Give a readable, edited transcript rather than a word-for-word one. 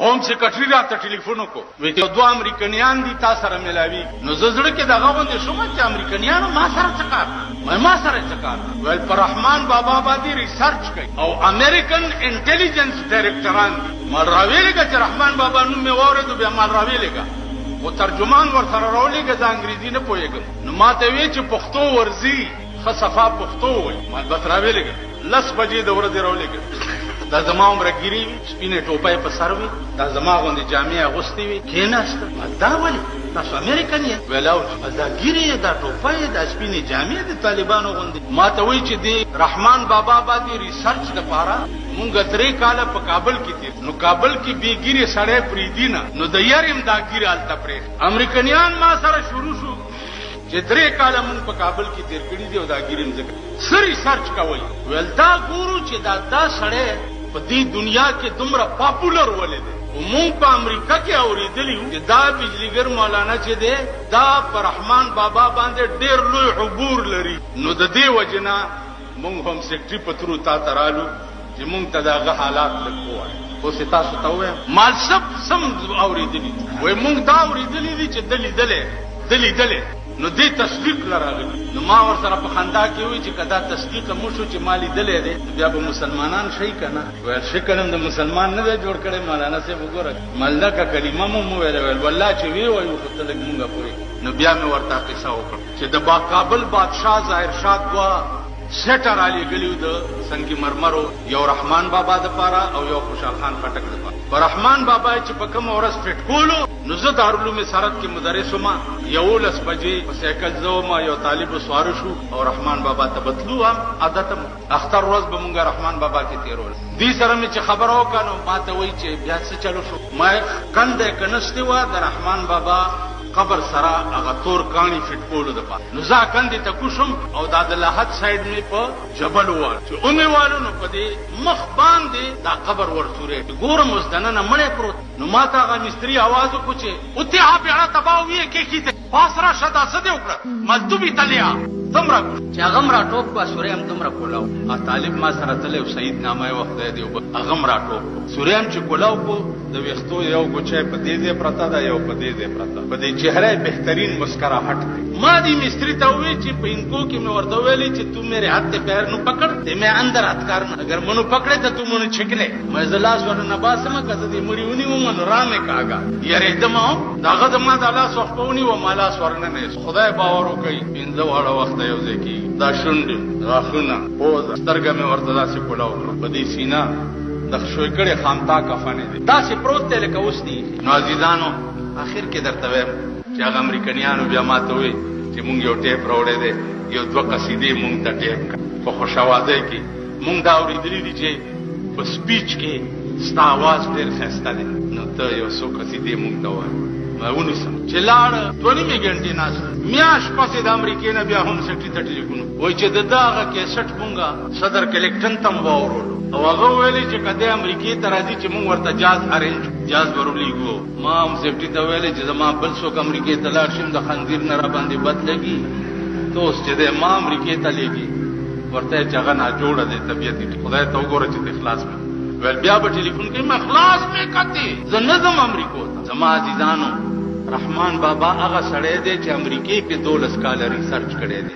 home secretary راته ټلیفون وکړ وی ته دوه امریکایان دي تاسو سره ملاوي نو زړه کې دغه غونډه شوم چې امریکایانو ما سره څه کار ما سره څه کار ول پر رحمان بابا باندې ریسرچ کوي او امریکن انټيليجنس ډایریکټران مال راویلګه چې رحمان بابا نوم می وورد بیا مال راویلګه او ترجمان ور سره راولېګه د انګریزي نه پوهیږم نو ما ته وی چې پښتو ورزي خصفا پښتو وای ما بس راویلګه لس بجې د ورځې راولېګه دا زما عمره ګيري سپینه ټوپای په سر وي دا زما غوندي جامع اغوستي وي کیناست دا ولي تاسو امریکن یې ویلاو دا ګيري دا ټوپای دا سپینه جامع د طالبانو غوندي ما ته وی چې دی رحمان بابا باندې ریسرچ لپاره مونږ 3 کاله په کابل کې تیر نو کابل کې بي ګيري سړې پریدینا نو د یاریم دا ګيري الته پرې امریکایان ما سره شروع شو چې 3 کاله مونږ په کابل کې تیر کړی دی او دا ګيریم ځکه سری سرچ کوي ولدا ګورو چې دا سړې په دې دنیا کې دومره پاپولر ولې دی مونږ په امریکا کې اوریدلی چې دا بجلیګر مولانا چې دی دا پر رحمان بابا باندې ډېر لوی عبور لري نو د دې وجنا مونږ هم سیکټری پترو تا ترالو چې مونږ ته دغه حالات لکوای خو تاسو ته وایم مال سم اوریدلی وای مونږ دا اوریدلی دي چې دلی نو دې تصدیق لراغلی نو ما ور سره په خندا کې وی چې کدا تصدیق مو شو چې مالی دلې دي بیا به مسلمانان شي کنه ول شکلم د مسلمان نه جوړ کړي مولانا سے وګوره ملکه کلمه مو ویل والله چې وی وای خو ته لګ مونږه پوری نو بیا مې ورته قصه وکړه چې د کابل بادشاہ ظاهر شاه دوا سټر علی ګلیو د سنگي مرمرو یو رحمان بابا د پاره او یو خوشحال خان پټک د پاره رحمان بابا چې په کوم ورځ فټ کولو نو زه دارالعلوم سرت کې مدرس ما یو لس بجې په سایکل زوما یو طالب سوار شو او رحمان بابا ته بتلو هم عادت اختر ورځ به مونږه رحمان بابا کې تیرول دې سره مې چې خبر وکړو ما ته وای چې بیا څه چلو شو ما کنده کنهستی و د رحمان بابا قبر سره هغه تور کانی فټ کولو د پاره نو ځا کندې ته کوشم او د لحد سایډ می په جبل وال چې اونې والو نو په دې مخ باندې دا قبر ورسوره ګورم مزدنه نه مړې پروت نو ما ته هغه مستری आवाज وکړ چې اوته هغه تباوی کې کیته پاسرا شدا سده وکړه مزدوبي تلیا تمرا چې هغه مرا ټوپ په سورې هم تمرا کولاو ا طالب ما سره تلو سید نامه وخت دی هغه مرا ټوپ سورې هم چې کولاو کو د وختو یو ګوچې په دې پرتا دا یو په دې پرتا په دې چهره بهترین مسکراहट ما دی مستری ته وی چې په انکو کې مې ورته ویلې چې تو میرے ہاتھ پیر نو پکڑ ته مې اندر ہاتھ کارنا اگر منو پکڑے ته تو منو چھکلے مې زلاس ورنه باسمه کده دې مړی ونی و من رامه کاګه یاره دمو داغه دما د الله صحبونی و مالا سورنه نه خدای باور وکي پینځه واړه وخت یو ځکی دا شوند راخونه پوز سترګه مې ورته داسې کولاو په دې سینا د شوي کړي خامتا کفنه دي تاسو پروت ته لکه اوسني نو عزیزانو اخر کې درته وایم چې هغه امریکایانو بیا ماته وي چې مونږ یو ټیپ راوړې دي یو دوه قصیدې مونږ ته ټیپ په خوشاوازه کې مونږ دا اورېدلې دي چې په سپیچ کې ستا आवाज ډېر ښایسته دی نو ته یو څو قصیدې مونږ ته وایې ماونه سم چې لاړ 20 غنټې ناس میاش پسې د امریکای نه بیا هم سټی ته ټلیفون وای چې دغه کې سټ مونږه صدر کلیکټن تم وورولو او هغه ویلي چې کله امریکای ته راځي چې مونږ ورته جاز ورولېګو ما هم سټی ته ویلي چې زما بل څوک امریکای ته لاړ شم د خنزیر نه را باندې بد لګي دوست چې د ما امریکای ته لګي ورته چې هغه نه جوړه دي طبيعت خدای ته وګوره چې اخلاص مې ول بیا په ټلیفون کې ما اخلاص مې کته زه نظم امریکا زما عزیزانو رحمان بابا هغه سړی دی چې امریکای په 12 کال ریسرچ کړی دی